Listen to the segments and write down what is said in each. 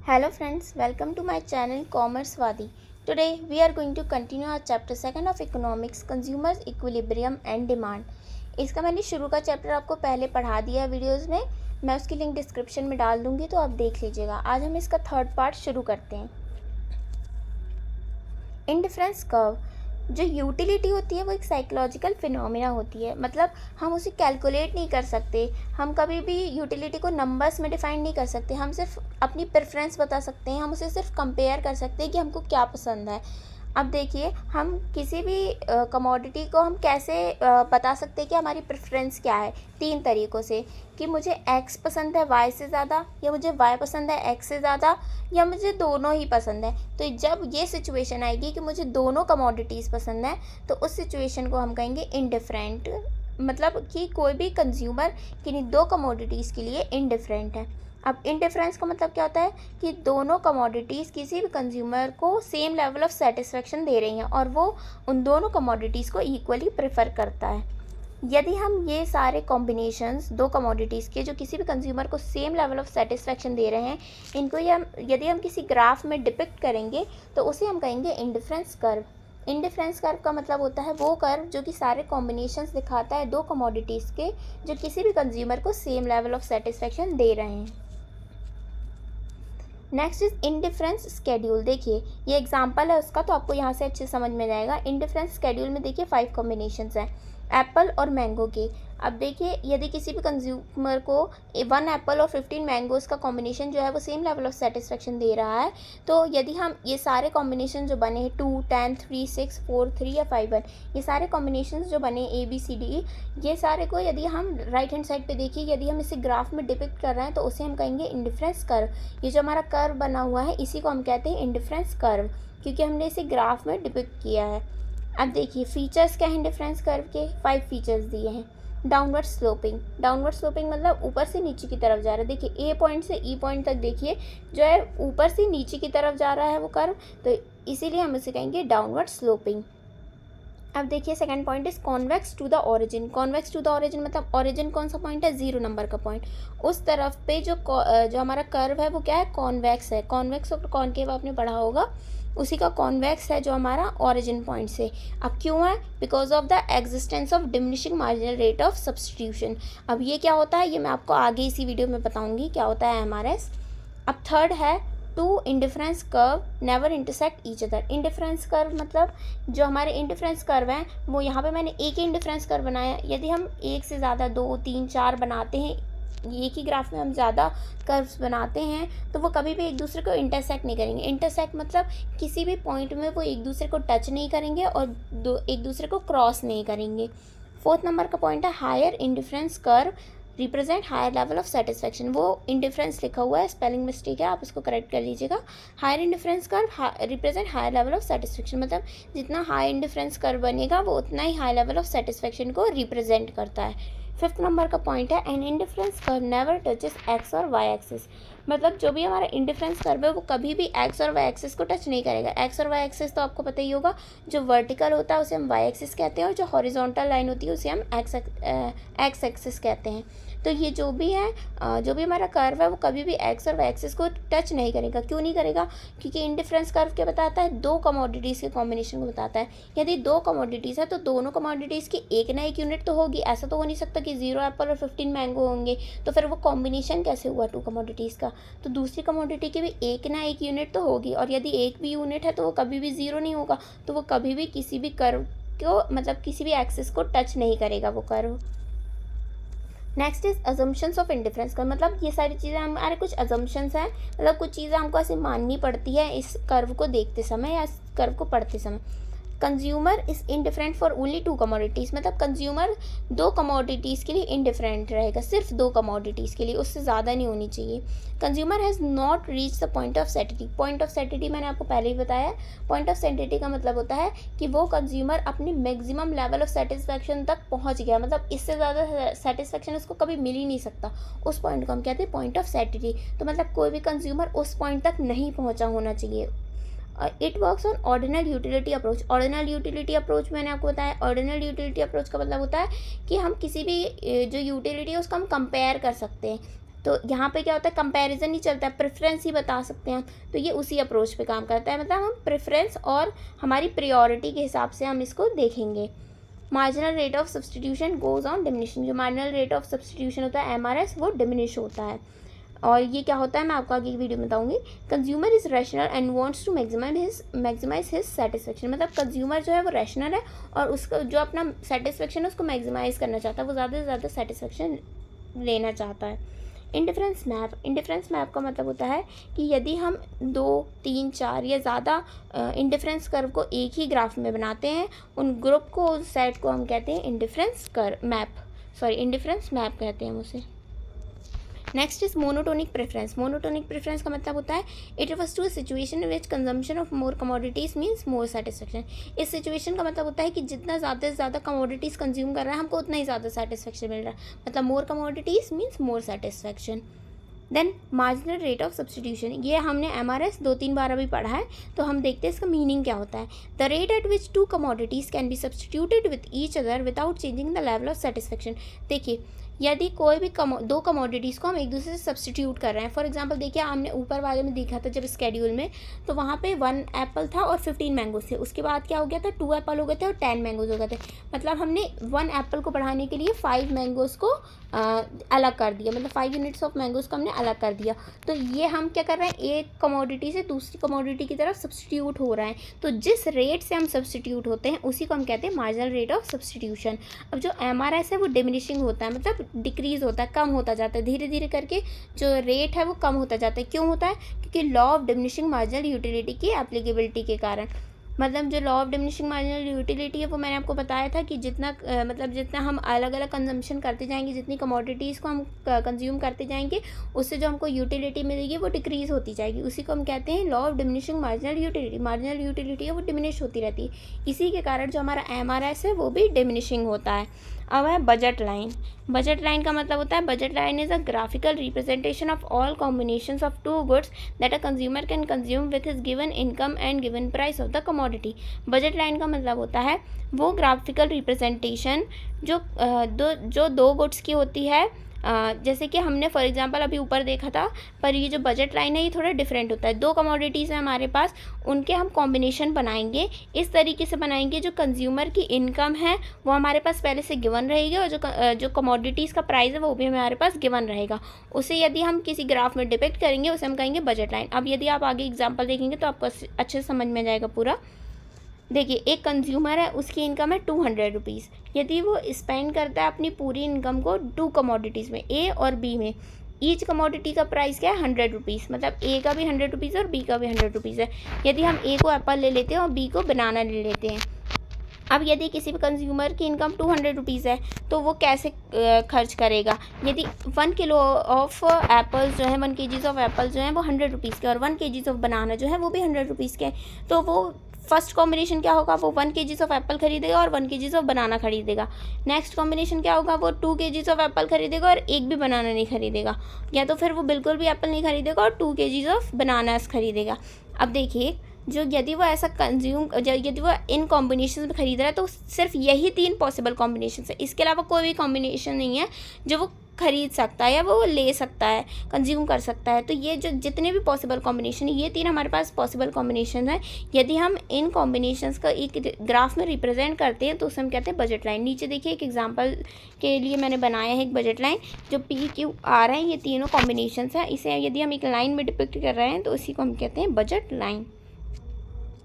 Hello friends, welcome to my channel Commerce Wadi. Today we are going to continue our chapter 2 of economics, consumers equilibrium and demand. इसका मैंने शुरू का chapter आपको पहले पढ़ा दिया है वीडियोस में। मैं उसकी लिंक डिस्क्रिप्शन में डाल दूंगी तो आप देख लीजिएगा। आज हम इसका थर्ड पार्ट शुरू करते हैं। इंडिफरेंस कर्व, जो यूटिलिटी होती है वो एक साइकोलॉजिकल फिनोमिना होती है। मतलब हम उसे कैलकुलेट नहीं कर सकते, हम कभी भी यूटिलिटी को नंबर्स में डिफाइन नहीं कर सकते। हम सिर्फ अपनी प्रेफरेंस बता सकते हैं, हम उसे सिर्फ कंपेयर कर सकते हैं कि हमको क्या पसंद है। अब देखिए, हम किसी भी कमोडिटी को हम कैसे बता सकते हैं कि हमारी प्रेफरेंस क्या है। 3 तरीक़ों से, कि मुझे x पसंद है y से ज़्यादा, या मुझे y पसंद है x से ज़्यादा, या मुझे दोनों ही पसंद है। तो जब ये सिचुएशन आएगी कि मुझे दोनों कमोडिटीज़ पसंद है, तो उस सिचुएशन को हम कहेंगे इंडिफरेंट। मतलब कि कोई भी कंज्यूमर किन्हीं 2 कमोडिटीज़ के लिए इंडिफरेंट है। अब इंडिफरेंस का मतलब क्या होता है कि दोनों कमोडिटीज़ किसी भी कंज्यूमर को सेम लेवल ऑफ सेटिस्फेक्शन दे रही हैं और वो उन दोनों कमोडिटीज़ को इक्वली प्रेफर करता है। यदि हम ये सारे कॉम्बिनेशंस 2 कमोडिटीज़ के जो किसी भी कंज्यूमर को सेम लेवल ऑफ सेटिस्फेक्शन दे रहे हैं, इनको यदि हम किसी ग्राफ में डिपिक्ट करेंगे तो उसे हम कहेंगे इंडिफरेंस कर्व। इंडिफरेंस कर्व का मतलब होता है वो कर्व जो कि सारे कॉम्बिनेशंस दिखाता है 2 कमोडिटीज़ के जो किसी भी कंज्यूमर को सेम लेवल ऑफ सेटिस्फेक्शन दे रहे हैं। Next is indifference schedule. देखिए, ये एग्जांपल है उसका, तो आपको यहाँ से अच्छे समझ में जाएगा। इंडिफरेंस स्केड्यूल में देखिए 5 कॉम्बिनेशंस हैं एप्पल और मैंगो के। अब देखिए, यदि किसी भी कंज्यूमर को 1 एप्पल और 15 मैंगोज़ का कॉम्बिनेशन जो है वो सेम लेवल ऑफ सेटिस्फेक्शन दे रहा है, तो यदि हम ये सारे कॉम्बिनेशन जो बने 2, 10, 3, 6, 4, 3 या 5, 1, ये सारे कॉम्बिनेशन जो बने ABCD, ये सारे को यदि हम राइट हैंड साइड पे देखिए, यदि हम इसे ग्राफ में डिपिक्ट कर रहे हैं तो उसे हम कहेंगे इंडिफरेंस कर्व। ये जो हमारा कर्व बना हुआ है इसी को हम कहते हैं इंडिफरेंस कर्व, क्योंकि हमने इसे ग्राफ में डिपिक्ट किया है। अब देखिए, फीचर्स क्या हैं इंडिफरेंस कर्व के? 5 फीचर्स दिए हैं। Downward sloping. डाउनवर्ड स्लोपिंग मतलब ऊपर से नीचे की तरफ जा रहा है। देखिए, A पॉइंट से E पॉइंट तक देखिए जो है ऊपर से नीचे की तरफ जा रहा है वो कर्व, तो इसीलिए हम इसे कहेंगे डाउनवर्ड स्लोपिंग। अब देखिए, second point is convex to the origin. Convex to the origin मतलब ओरिजिन कौन सा पॉइंट है? 0 नंबर का पॉइंट। उस तरफ पे जो हमारा कर्व है वो क्या है? कॉन्वेक्स है। कॉन्वेक्स और कॉनकेव आपने पढ़ा होगा, उसी का कॉन्वेक्स है जो हमारा ओरिजिन पॉइंट से। अब क्यों है? Because of the existence of diminishing marginal rate of substitution. अब ये क्या होता है ये मैं आपको आगे इसी वीडियो में बताऊंगी क्या होता है MRS। अब थर्ड है two indifference curve never intersect each other. Indifference curve मतलब जो हमारे इंडिफरेंस कर्व हैं वो यहाँ पे मैंने एक ही इंडिफरेंस कर्व बनाया। यदि हम एक से ज़्यादा 2, 3, 4 बनाते हैं, एक ही ग्राफ में हम ज़्यादा कर्व्स बनाते हैं, तो वो कभी भी एक दूसरे को इंटरसेक्ट नहीं करेंगे। इंटरसेक्ट मतलब किसी भी पॉइंट में वो एक दूसरे को टच नहीं करेंगे और एक दूसरे को क्रॉस नहीं करेंगे। 4th नंबर का पॉइंट है higher indifference curve represent higher level of satisfaction. वो इंडिफरेंस लिखा हुआ है, स्पेलिंग मिस्टेक है, आप इसको करेक्ट कर लीजिएगा। Higher indifference curve represent higher level of satisfaction, मतलब जितना हाई इंडिफरेंस कर्व बनेगा वो उतना ही हाई लेवल ऑफ सेटिस्फेक्शन को रिप्रेजेंट करता है। 5th नंबर का पॉइंट है an indifference curve never touches X और वाई एक्सिस। मतलब जो भी हमारा इंडिफरेंस कर्व है वो कभी भी एक्स और वाई एक्सिस को टच नहीं करेगा। एक्स और वाई एक्सिस तो आपको पता ही होगा, जो वर्टिकल होता है उसे हम वाई एक्सिस कहते हैं और जो हॉरिजॉन्टल लाइन होती है उसे हम एक्स एक्सिस कहते हैं। तो ये जो भी है जो भी हमारा कर्व है वो कभी भी एक्स और वाई एक्सिस को टच नहीं करेगा। क्यों नहीं करेगा? क्योंकि इंडिफरेंस कर्व क्या बताता है? 2 कमोडिटीज़ के कॉम्बिनेशन को बताता है। यदि 2 कमोडिटीज़ है तो दोनों कमोडिटीज़ की एक ना एक यूनिट तो होगी। ऐसा तो हो नहीं सकता कि 0 एप्पल और 15 मैंगो होंगे, तो फिर वो कॉम्बिनेशन कैसे हुआ 2 कमोडिटीज़ का? तो दूसरी कमोडिटी की भी एक ना एक यूनिट तो होगी, और यदि एक भी यूनिट है तो वो कभी भी 0 नहीं होगा, तो वो कभी भी किसी भी कर्व को मतलब किसी भी एक्सिस को टच नहीं करेगा वो curve. Next is assumptions of indifference curve. मतलब ये सारी चीज़ें हमारे कुछ अजम्पशंस हैं, मतलब कुछ चीज़ें हमको ऐसे माननी पड़ती है इस कर्व को देखते समय या इस कर्व को पढ़ते समय। Consumer is indifferent for only 2 commodities. मतलब कंज्यूमर 2 कमोडिटीज़ के लिए इंडिफरेंट रहेगा, सिर्फ 2 कमोडिटीज़ के लिए, उससे ज़्यादा नहीं होनी चाहिए। Consumer has not reach the point of satiety. Point of satiety मैंने आपको पहले ही बताया। पॉइंट ऑफ सैटिटी का मतलब होता है कि वो कंज्यूमर अपनी मैक्सिमम लेवल ऑफ सेटिस्फैक्शन तक पहुँच गया, मतलब इससे ज़्यादा सेटिस्फैक्शन उसको कभी मिल ही नहीं सकता। उस पॉइंट को हम कहते हैं पॉइंट ऑफ सैटिटी। तो मतलब कोई भी कंज्यूमर उस पॉइंट तक नहीं पहुँचा होना चाहिए। It works on ordinal utility approach. Ordinal utility approach मैंने आपको बताया। ऑर्डिनल यूटिलिटी अप्रोच का मतलब होता है कि हम किसी भी जो यूटिलिटी है उसको हम कंपेयर कर सकते हैं। तो यहाँ पे क्या होता है, कंपैरिजन ही चलता है, प्रेफरेंस ही बता सकते हैं। तो ये उसी अप्रोच पे काम करता है, मतलब हम प्रेफरेंस और हमारी प्रायोरिटी के हिसाब से हम इसको देखेंगे। Marginal rate of substitution goes on diminishing, जो मार्जिनल रेट ऑफ सब्सटीट्यूशन होता है MRS, वो डिमिनिश होता है। और ये क्या होता है मैं आपको आगे की वीडियो में बताऊंगी। Consumer is rational and wants to maximise his satisfaction, मतलब कंज्यूमर जो है वो रैशनल है और उसका जो अपना सेटिस्फेक्शन है उसको मैक्सिमाइज करना चाहता है, वो ज़्यादा से ज़्यादा सेटिस्फेक्शन लेना चाहता है। इंडिफरेंस मैप का मतलब होता है कि यदि हम 2, 3, 4 या ज़्यादा इंडिफरेंस कर्व को एक ही ग्राफ में बनाते हैं, उन ग्रुप को, उस सेट को हम कहते हैं इंडिफरेंस मैप कहते हैं उसे। नेक्स्ट इज मोनोटोनिक प्रेफरेंस का मतलब होता है it refers to a situation which consumption of more commodities means more satisfaction. इस सिचुएशन का मतलब होता है कि जितना ज़्यादा से ज़्यादा कमोडिटीज़ कंज्यूम कर रहा है हमको उतना ही ज़्यादा सेटिस्फेक्शन मिल रहा है, मतलब more commodities means more satisfaction. Then marginal rate of substitution, ये हमने MRS 2-3 बार अभी पढ़ा है, तो हम देखते हैं इसका मीनिंग क्या होता है। The rate at which 2 commodities can be substituted with each other without changing the level of satisfaction. देखिए यदि कोई भी 2 कमोडिटीज़ को हम एक दूसरे से सब्सटीट्यूट कर रहे हैं, फॉर एग्जांपल देखिए हमने ऊपर वाले में देखा था जब स्केड्यूल में, तो वहाँ पे 1 एप्पल था और 15 मैंगोज थे, उसके बाद क्या हो गया था 2 एप्पल हो गए थे और 10 मैंगोज हो गए थे, मतलब हमने 1 एप्पल को बढ़ाने के लिए 5 मैंगोज़ को अलग कर दिया, मतलब 5 यूनिट्स ऑफ मैंगोज़ को हमने अलग कर दिया। तो ये हम क्या कर रहे हैं, एक कमोडिटी से दूसरी कमोडिटी की तरफ सब्सटीट्यूट हो रहा है, तो जिस रेट से हम सब्सटीट्यूट होते हैं उसी को हम कहते हैं मार्जिनल रेट ऑफ सब्सटीट्यूशन। अब जो MRS है वो डिमिनिशिंग होता है, मतलब डिक्रीज़ होता है, कम होता जाता है, धीरे धीरे करके जो रेट है वो कम होता जाता है। क्यों होता है, क्योंकि law of diminishing marginal utility की एप्लीकेबिलिटी के कारण। मतलब जो law of diminishing marginal utility है वो मैंने आपको बताया था कि जितना हम अलग अलग कंजम्पशन करते जाएंगे, जितनी कमोडिटीज़ को हम कंज्यूम करते जाएंगे, उससे जो हमको यूटिलिटी मिलेगी वो डिक्रीज़ होती जाएगी, उसी को हम कहते हैं law of diminishing marginal utility है वो डिमिनिश होती रहती है। इसी के कारण जो हमारा MRS है वो भी डिमिनिशिंग होता है। अब है बजट लाइन का मतलब होता है budget line is a graphical representation of all combinations of 2 goods that a consumer can consume with his given income and given price of the commodity. Budget line का मतलब होता है वो ग्राफिकल रिप्रेजेंटेशन जो 2 गुड्स की होती है, जैसे कि हमने फॉर एग्जांपल अभी ऊपर देखा था, पर ये जो बजट लाइन है ये थोड़ा डिफरेंट होता है। 2 कमोडिटीज़ हैं हमारे पास, उनके हम कॉम्बिनेशन बनाएंगे, इस तरीके से बनाएंगे जो कंज्यूमर की इनकम है वो हमारे पास पहले से गिवन रहेगी और जो कमोडिटीज़ का प्राइस है वो भी हमारे पास गिवन रहेगा। उसे यदि हम किसी ग्राफ में डिपिक्ट करेंगे उसे हम कहेंगे बजट लाइन। अब यदि आप आगे एग्जाम्पल देखेंगे तो आपको अच्छे से समझ में जाएगा पूरा। देखिए एक कंज्यूमर है, उसकी इनकम है 200 रुपीज़, यदि वो स्पेंड करता है अपनी पूरी इनकम को 2 कमोडिटीज़ में, A और B में, ईच कमोडिटी का प्राइस क्या है 100 रुपीज़, मतलब A का भी 100 रुपीज़ और B का भी 100 रुपीज़ है। यदि हम A को एप्पल ले लेते हैं और B को बनाना ले लेते हैं, अब यदि किसी भी कंज्यूमर की इनकम 200 रुपीज़ है तो वो कैसे खर्च करेगा। यदि 1 किलो ऑफ एप्पल्स जो है 1 kg ऑफ एप्पल्स जो है वो 100 रुपीज़ के और 1 kg ऑफ बनाना जो है वो भी 100 रुपीज़ के, तो वो फर्स्ट कॉम्बिनेशन क्या होगा, वो 1 kg ऑफ एप्पल खरीदेगा और 1 kg ऑफ बनाना खरीदेगा। नेक्स्ट कॉम्बिनेशन क्या होगा, वो 2 kg ऑफ एप्पल खरीदेगा और एक भी बनाना नहीं खरीदेगा, या तो फिर वो बिल्कुल भी एप्पल नहीं खरीदेगा और 2 kg ऑफ बनानास खरीदेगा। अब देखिए यदि वो ऐसा यदि वो इन कॉम्बिनेशन में खरीद रहा है तो सिर्फ यही 3 पॉसिबल कॉम्बिनेशन है, इसके अलावा कोई भी कॉम्बिनेशन नहीं है जो वो खरीद सकता है या वो ले सकता है, कंज्यूम कर सकता है। तो ये जो जितने भी पॉसिबल कॉम्बिनेशन है, ये 3 हमारे पास पॉसिबल कॉम्बिनेशन है। यदि हम इन कॉम्बिनेशंस का एक ग्राफ में रिप्रेजेंट करते हैं तो उसे हम कहते हैं बजट लाइन। नीचे देखिए एक एग्जांपल के लिए मैंने बनाया है एक बजट लाइन, जो PQR है, ये तीनों कॉम्बिनेशंस हैं। इसे यदि हम एक लाइन में डिपिक्ट कर रहे हैं तो इसी को हम कहते हैं बजट लाइन।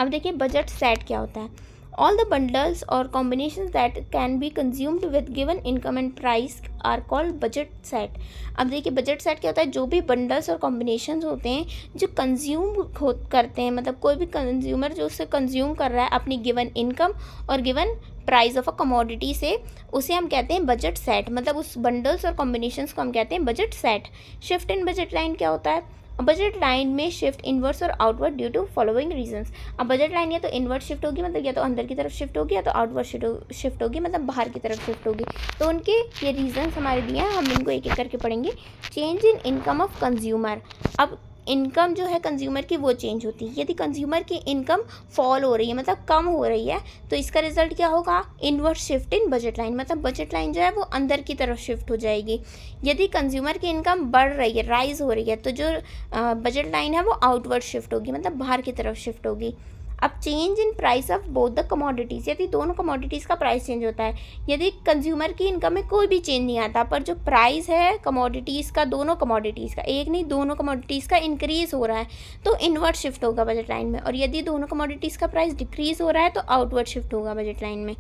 अब देखिए बजट सेट क्या होता है। All the bundles or combinations that can be consumed with given income and price are called budget set। अब देखिए बजट सेट क्या होता है, जो भी बंडल्स और कॉम्बिनेशंस होते हैं जो कंज्यूम करते हैं, मतलब कोई भी कंज्यूमर जो उससे कंज्यूम कर रहा है अपनी गिवन इनकम और given price of a commodity से, उसे हम कहते हैं बजट सेट, मतलब उस बंडल्स और कॉम्बिनेशंस को हम कहते हैं budget set. Shift in budget line क्या होता है, बजट लाइन में शिफ्ट इनवर्स और outward due to following reasons. अब बजट लाइन या तो इनवर्ट शिफ्ट होगी, मतलब या तो अंदर की तरफ शिफ्ट होगी, या तो आउटवर्ड शिफ्ट होगी, मतलब बाहर की तरफ शिफ्ट होगी। तो उनके ये रीजंस हमारे दिए हैं, हम इनको एक एक करके पढ़ेंगे। Change in income of consumer. अब इनकम जो है कंज्यूमर की वो चेंज होती है। यदि कंज्यूमर की इनकम फॉल हो रही है, मतलब कम हो रही है, तो इसका रिजल्ट क्या होगा? Inward shift in budget line, मतलब बजट लाइन जो है वो अंदर की तरफ शिफ्ट हो जाएगी। यदि कंज्यूमर की इनकम बढ़ रही है, राइज हो रही है, तो जो बजट लाइन है वो आउटवर्ड शिफ्ट होगी, मतलब बाहर की तरफ शिफ्ट होगी। अब change in price of both the commodities, यदि दोनों कमोडिटीज़ का प्राइस चेंज होता है, यदि कंज्यूमर की इनकम में कोई भी चेंज नहीं आता, पर जो प्राइस है कमोडिटीज़ का, दोनों कमोडिटीज़ का, एक नहीं दोनों कमोडिटीज़ का इंक्रीज़ हो रहा है, तो इनवर्ड शिफ्ट होगा बजट लाइन में। और यदि दोनों कमोडिटीज़ का प्राइस डिक्रीज़ हो रहा है तो आउटवर्ड शिफ्ट होगा बजट लाइन में।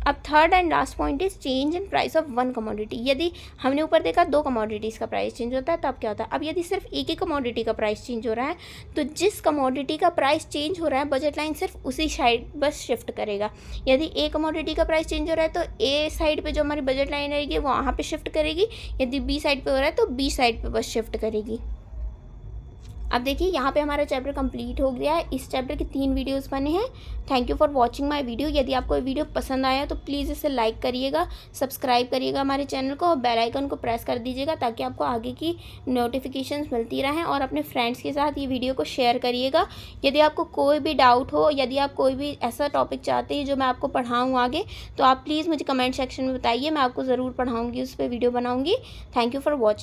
अब third and last point is change in price of one commodity. यदि हमने ऊपर देखा दो कमोडिटीज़ का प्राइस चेंज होता है, तब क्या होता है? अब यदि सिर्फ एक ही कमोडिटी का प्राइस चेंज हो रहा है, तो जिस कमोडिटी का प्राइस चेंज हो रहा है बजट लाइन सिर्फ उसी साइड बस शिफ्ट करेगा। यदि ए कमोडिटी का प्राइस चेंज हो रहा है तो ए साइड पे जो हमारी बजट लाइन रहेगी वो वहाँ पे शिफ्ट करेगी, यदि बी साइड पे हो रहा है तो बी साइड पे बस शिफ्ट करेगी। अब देखिए यहाँ पे हमारा चैप्टर कंप्लीट हो गया है। इस चैप्टर के 3 वीडियोस बने हैं। Thank you for watching my video. यदि आपको ये वीडियो पसंद आया तो प्लीज़ इसे लाइक करिएगा, सब्सक्राइब करिएगा हमारे चैनल को और बेल आइकन को प्रेस कर दीजिएगा ताकि आपको आगे की नोटिफिकेशंस मिलती रहें। और अपने फ्रेंड्स के साथ ये वीडियो को शेयर करिएगा। यदि आपको कोई भी डाउट हो, यदि आप कोई भी ऐसा टॉपिक चाहते हैं जो मैं आपको पढ़ाऊँ आगे, तो आप प्लीज़ मुझे कमेंट सेक्शन में बताइए, मैं आपको ज़रूर पढ़ाऊँगी, उस पर वीडियो बनाऊँगी। Thank you for watching.